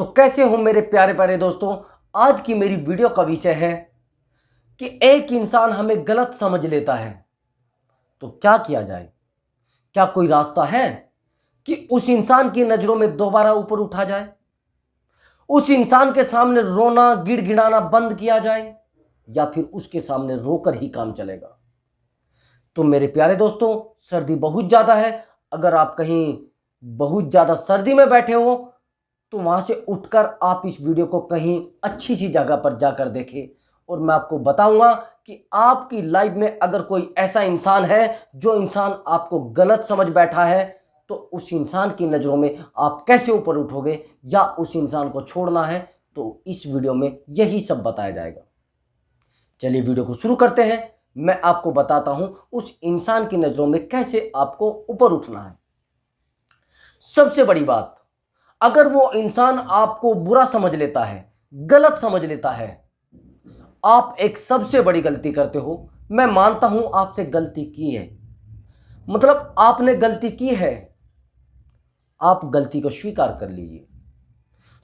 तो कैसे हो मेरे प्यारे प्यारे दोस्तों। आज की मेरी वीडियो का विषय है कि एक इंसान हमें गलत समझ लेता है तो क्या किया जाए। क्या कोई रास्ता है कि उस इंसान की नजरों में दोबारा ऊपर उठा जाए, उस इंसान के सामने रोना गिड़गिड़ाना बंद किया जाए, या फिर उसके सामने रोकर ही काम चलेगा। तो मेरे प्यारे दोस्तों, सर्दी बहुत ज्यादा है। अगर आप कहीं बहुत ज्यादा सर्दी में बैठे हो तो वहां से उठकर आप इस वीडियो को कहीं अच्छी सी जगह पर जाकर देखें, और मैं आपको बताऊंगा कि आपकी लाइफ में अगर कोई ऐसा इंसान है जो इंसान आपको गलत समझ बैठा है तो उस इंसान की नज़रों में आप कैसे ऊपर उठोगे, या उस इंसान को छोड़ना है। तो इस वीडियो में यही सब बताया जाएगा। चलिए वीडियो को शुरू करते हैं। मैं आपको बताता हूं उस इंसान की नज़रों में कैसे आपको ऊपर उठना है। सबसे बड़ी बात, अगर वो इंसान आपको बुरा समझ लेता है, गलत समझ लेता है, आप एक सबसे बड़ी गलती करते हो। मैं मानता हूं आपसे गलती की है, मतलब आपने गलती की है, आप गलती को स्वीकार कर लीजिए।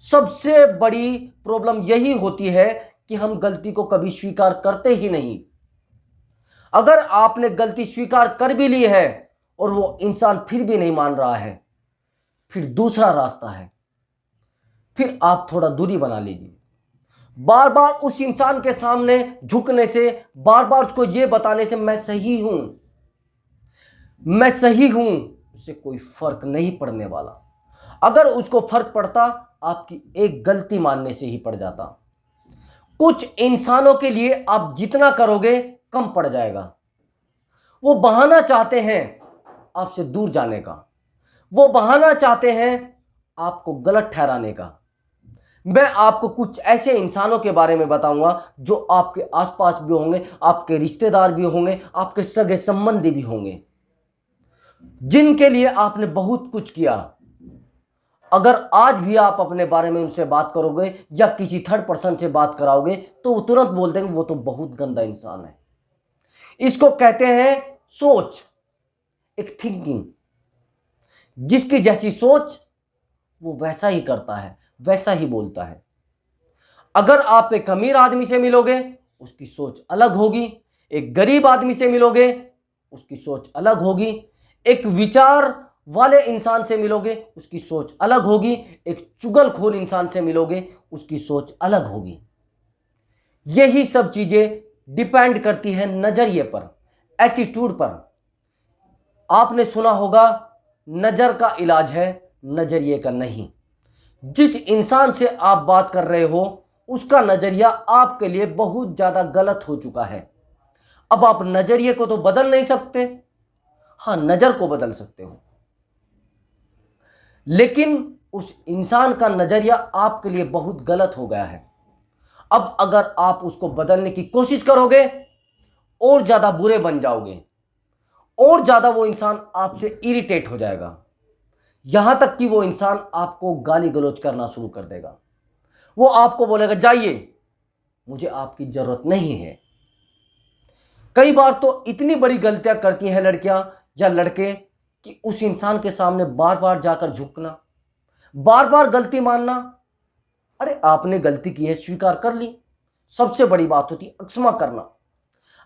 सबसे बड़ी प्रॉब्लम यही होती है कि हम गलती को कभी स्वीकार करते ही नहीं। अगर आपने गलती स्वीकार कर भी ली है और वो इंसान फिर भी नहीं मान रहा है, फिर दूसरा रास्ता है, फिर आप थोड़ा दूरी बना लीजिए। बार बार उस इंसान के सामने झुकने से, बार बार उसको यह बताने से मैं सही हूं, मैं सही हूं, उससे कोई फर्क नहीं पड़ने वाला। अगर उसको फर्क पड़ता, आपकी एक गलती मानने से ही पड़ जाता। कुछ इंसानों के लिए आप जितना करोगे कम पड़ जाएगा। वो बहाना चाहते हैं आपसे दूर जाने का, वो बहाना चाहते हैं आपको गलत ठहराने का। मैं आपको कुछ ऐसे इंसानों के बारे में बताऊंगा जो आपके आसपास भी होंगे, आपके रिश्तेदार भी होंगे, आपके सगे संबंधी भी होंगे, जिनके लिए आपने बहुत कुछ किया। अगर आज भी आप अपने बारे में उनसे बात करोगे या किसी थर्ड पर्सन से बात कराओगे तो वो तुरंत बोल देंगे वो तो बहुत गंदा इंसान है। इसको कहते हैं सोच, एक थिंकिंग। जिसकी जैसी सोच वो वैसा ही करता है, वैसा ही बोलता है। अगर आप एक अमीर आदमी से मिलोगे उसकी सोच अलग होगी, एक गरीब आदमी से मिलोगे उसकी सोच अलग होगी, एक विचार वाले इंसान से मिलोगे उसकी सोच अलग होगी, एक चुगलखोर इंसान से मिलोगे उसकी सोच अलग होगी। यही सब चीजें डिपेंड करती है नजरिए पर, एटीट्यूड पर। आपने सुना होगा नजर का इलाज है, नजरिए का नहीं। जिस इंसान से आप बात कर रहे हो उसका नजरिया आपके लिए बहुत ज्यादा गलत हो चुका है। अब आप नजरिए को तो बदल नहीं सकते, हां नजर को बदल सकते हो, लेकिन उस इंसान का नजरिया आपके लिए बहुत गलत हो गया है। अब अगर आप उसको बदलने की कोशिश करोगे और ज्यादा बुरे बन जाओगे, और ज्यादा वो इंसान आपसे इरिटेट हो जाएगा, यहां तक कि वो इंसान आपको गाली गलौज करना शुरू कर देगा। वो आपको बोलेगा जाइए, मुझे आपकी जरूरत नहीं है। कई बार तो इतनी बड़ी गलतियां करती हैं लड़कियां या लड़के कि उस इंसान के सामने बार बार जाकर झुकना, बार बार गलती मानना। अरे आपने गलती की है, स्वीकार कर ली। सबसे बड़ी बात होती है क्षमा करना।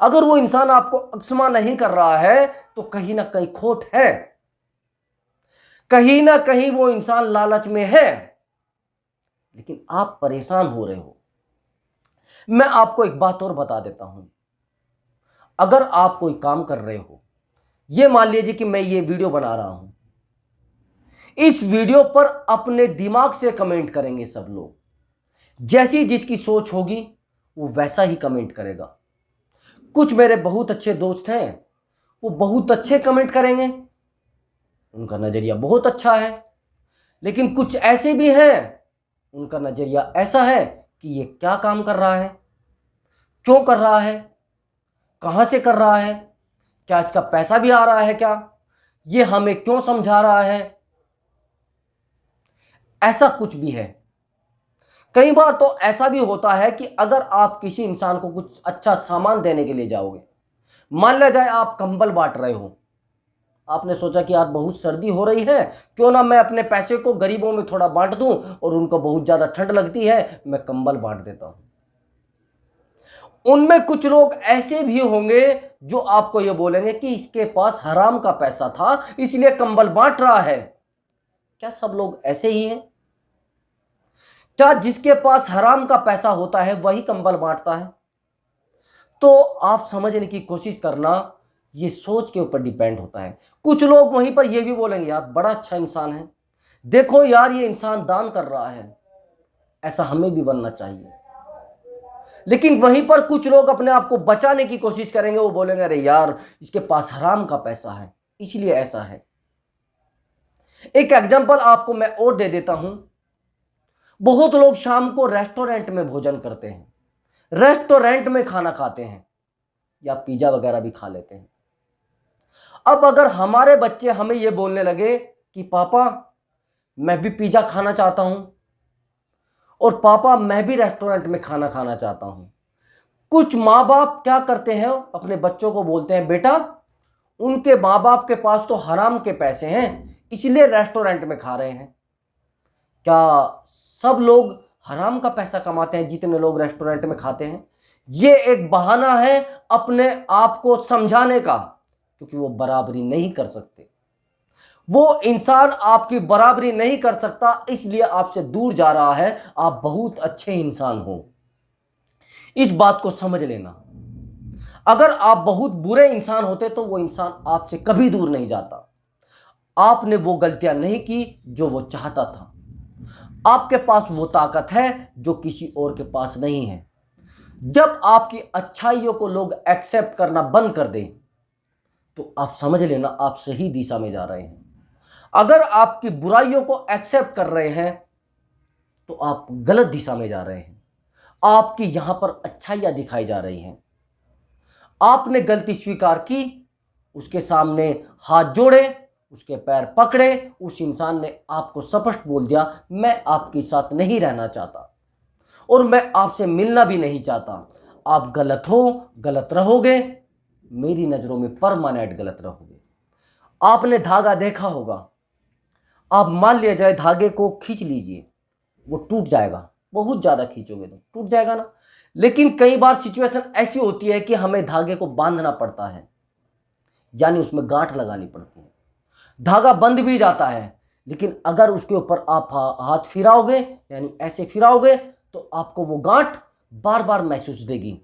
अगर वो इंसान आपको क्षमा नहीं कर रहा है तो कहीं ना कहीं खोट है, कहीं ना कहीं वो इंसान लालच में है, लेकिन आप परेशान हो रहे हो। मैं आपको एक बात और बता देता हूं। अगर आप कोई काम कर रहे हो, ये मान लीजिए कि मैं ये वीडियो बना रहा हूं, इस वीडियो पर अपने दिमाग से कमेंट करेंगे सब लोग। जैसी जिसकी सोच होगी वो वैसा ही कमेंट करेगा। कुछ मेरे बहुत अच्छे दोस्त हैं, वो बहुत अच्छे कमेंट करेंगे, उनका नजरिया बहुत अच्छा है। लेकिन कुछ ऐसे भी हैं, उनका नजरिया ऐसा है कि ये क्या काम कर रहा है, क्यों कर रहा है, कहां से कर रहा है, क्या इसका पैसा भी आ रहा है, क्या ये हमें क्यों समझा रहा है। ऐसा कुछ भी है। कई बार तो ऐसा भी होता है कि अगर आप किसी इंसान को कुछ अच्छा सामान देने के लिए जाओगे, मान लिया जाए आप कंबल बांट रहे हो, आपने सोचा कि यार बहुत सर्दी हो रही है, क्यों ना मैं अपने पैसे को गरीबों में थोड़ा बांट दूं, और उनको बहुत ज़्यादा ठंड लगती है, मैं कंबल बांट देता हूं। उनमें कुछ लोग ऐसे भी होंगे जो आपको ये बोलेंगे कि इसके पास हराम का पैसा था इसलिए कंबल बांट रहा है। क्या सब लोग ऐसे ही हैं? क्या जिसके पास हराम का पैसा होता है वही कंबल बांटता है? तो आप समझने की कोशिश करना, ये सोच के ऊपर डिपेंड होता है। कुछ लोग वहीं पर ये भी बोलेंगे यार बड़ा अच्छा इंसान है, देखो यार ये इंसान दान कर रहा है, ऐसा हमें भी बनना चाहिए। लेकिन वहीं पर कुछ लोग अपने आप को बचाने की कोशिश करेंगे, वो बोलेंगे अरे यार इसके पास हराम का पैसा है इसलिए ऐसा है। एक एग्जांपल आपको मैं और दे देता हूं। बहुत लोग शाम को रेस्टोरेंट में भोजन करते हैं, रेस्टोरेंट में खाना खाते हैं, या पिज्जा वगैरह भी खा लेते हैं। अब अगर हमारे बच्चे हमें यह बोलने लगे कि पापा मैं भी पिज्जा खाना चाहता हूं, और पापा मैं भी रेस्टोरेंट में खाना खाना चाहता हूं। कुछ माँ बाप क्या करते हैं, अपने बच्चों को बोलते हैं बेटा उनके माँ बाप के पास तो हराम के पैसे हैं इसलिए रेस्टोरेंट में खा रहे हैं। क्या सब लोग हराम का पैसा कमाते हैं जितने लोग रेस्टोरेंट में खाते हैं? ये एक बहाना है अपने आप को समझाने का, क्योंकि वो बराबरी नहीं कर सकते। वो इंसान आपकी बराबरी नहीं कर सकता इसलिए आपसे दूर जा रहा है। आप बहुत अच्छे इंसान हो, इस बात को समझ लेना। अगर आप बहुत बुरे इंसान होते तो वो इंसान आपसे कभी दूर नहीं जाता। आपने वो गलतियां नहीं की जो वो चाहता था। आपके पास वो ताकत है जो किसी और के पास नहीं है। जब आपकी अच्छाइयों को लोग एक्सेप्ट करना बंद कर दें तो आप समझ लेना आप सही दिशा में जा रहे हैं। अगर आपकी बुराइयों को एक्सेप्ट कर रहे हैं तो आप गलत दिशा में जा रहे हैं। आपकी यहां पर अच्छाइयां दिखाई जा रही हैं। आपने गलती स्वीकार की, उसके सामने हाथ जोड़े, उसके पैर पकड़े, उस इंसान ने आपको स्पष्ट बोल दिया मैं आपके साथ नहीं रहना चाहता और मैं आपसे मिलना भी नहीं चाहता। आप गलत हो, गलत रहोगे, मेरी नजरों में परमानेंट गलत रहोगे। आपने धागा देखा होगा, आप मान लिया जाए धागे को खींच लीजिए, वो टूट जाएगा, बहुत ज्यादा खींचोगे तो टूट जाएगा ना। लेकिन कई बार सिचुएशन ऐसी होती है कि हमें धागे को बांधना पड़ता है, यानी उसमें गांठ लगानी पड़ती है। धागा बंध भी जाता है, लेकिन अगर उसके ऊपर आप हाथ फिराओगे, यानी ऐसे फिराओगे, तो आपको वो गांठ बार बार महसूस देगी।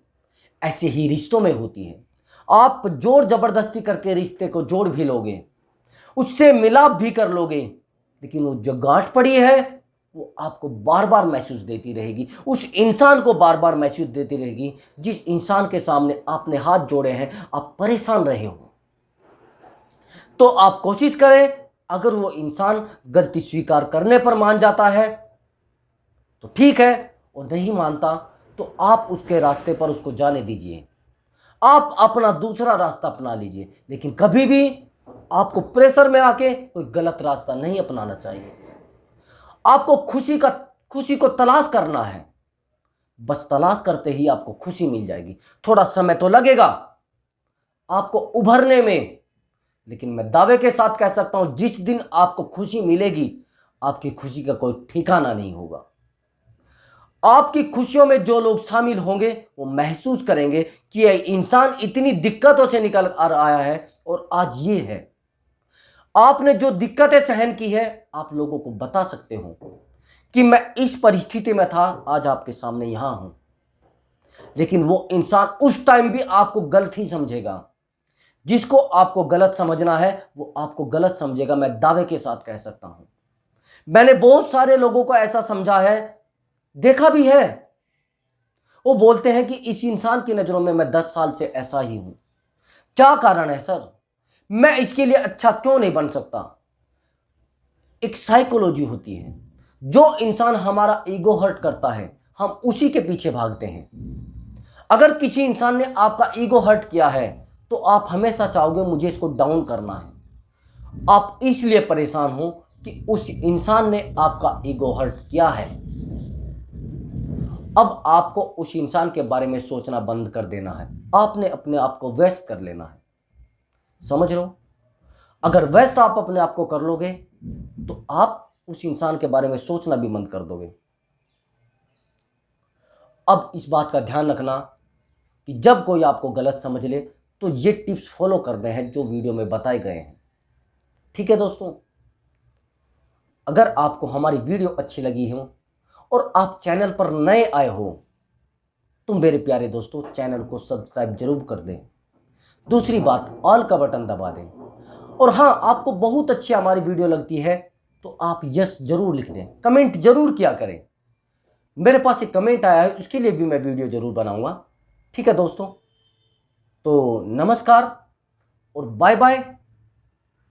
ऐसे ही रिश्तों में होती है। आप जोर जबरदस्ती करके रिश्ते को जोड़ भी लोगे, उससे मिलाप भी कर लोगे, लेकिन वो जो गांठ पड़ी है वो आपको बार बार महसूस देती रहेगी, उस इंसान को बार बार महसूस देती रहेगी जिस इंसान के सामने आपने हाथ जोड़े हैं। आप परेशान रहे हो तो आप कोशिश करें, अगर वो इंसान गलती स्वीकार करने पर मान जाता है तो ठीक है, और नहीं मानता तो आप उसके रास्ते पर उसको जाने दीजिए। आप अपना दूसरा रास्ता अपना लीजिए, लेकिन कभी भी आपको प्रेशर में आके कोई गलत रास्ता नहीं अपनाना चाहिए। आपको खुशी को तलाश करना है, बस तलाश करते ही आपको खुशी मिल जाएगी। थोड़ा समय तो लगेगा आपको उभरने में, लेकिन मैं दावे के साथ कह सकता हूं जिस दिन आपको खुशी मिलेगी, आपकी खुशी का कोई ठिकाना नहीं होगा। आपकी खुशियों में जो लोग शामिल होंगे वो महसूस करेंगे कि यह इंसान इतनी दिक्कतों से निकल कर आया है और आज ये है। आपने जो दिक्कतें सहन की है, आप लोगों को बता सकते हो कि मैं इस परिस्थिति में था, आज आपके सामने यहां हूं। लेकिन वो इंसान उस टाइम भी आपको गलत ही समझेगा। जिसको आपको गलत समझना है वो आपको गलत समझेगा, मैं दावे के साथ कह सकता हूं। मैंने बहुत सारे लोगों को ऐसा समझा है, देखा भी है। वो बोलते हैं कि इस इंसान की नजरों में मैं 10 साल से ऐसा ही हूं, क्या कारण है सर, मैं इसके लिए अच्छा क्यों नहीं बन सकता? एक साइकोलॉजी होती है, जो इंसान हमारा ईगो हर्ट करता है हम उसी के पीछे भागते हैं। अगर किसी इंसान ने आपका ईगो हर्ट किया है तो आप हमेशा चाहोगे मुझे इसको डाउन करना है। आप इसलिए परेशान हो कि उस इंसान ने आपका ईगो हर्ट किया है। अब आपको उस इंसान के बारे में सोचना बंद कर देना है, आपने अपने आप को व्यस्त कर लेना है। समझ लो, अगर वैसा आप अपने आप को कर लोगे तो आप उस इंसान के बारे में सोचना भी बंद कर दोगे। अब इस बात का ध्यान रखना कि जब कोई आपको गलत समझ ले तो ये टिप्स फॉलो करने हैं जो वीडियो में बताए गए हैं। ठीक है दोस्तों, अगर आपको हमारी वीडियो अच्छी लगी हो और आप चैनल पर नए आए हो तो मेरे प्यारे दोस्तों चैनल को सब्सक्राइब जरूर कर दें। दूसरी बात, ऑल का बटन दबा दें। और हाँ, आपको बहुत अच्छी हमारी वीडियो लगती है तो आप यस जरूर लिख दें, कमेंट जरूर किया करें। मेरे पास एक कमेंट आया है, उसके लिए भी मैं वीडियो जरूर बनाऊंगा। ठीक है दोस्तों, तो नमस्कार और बाय बाय।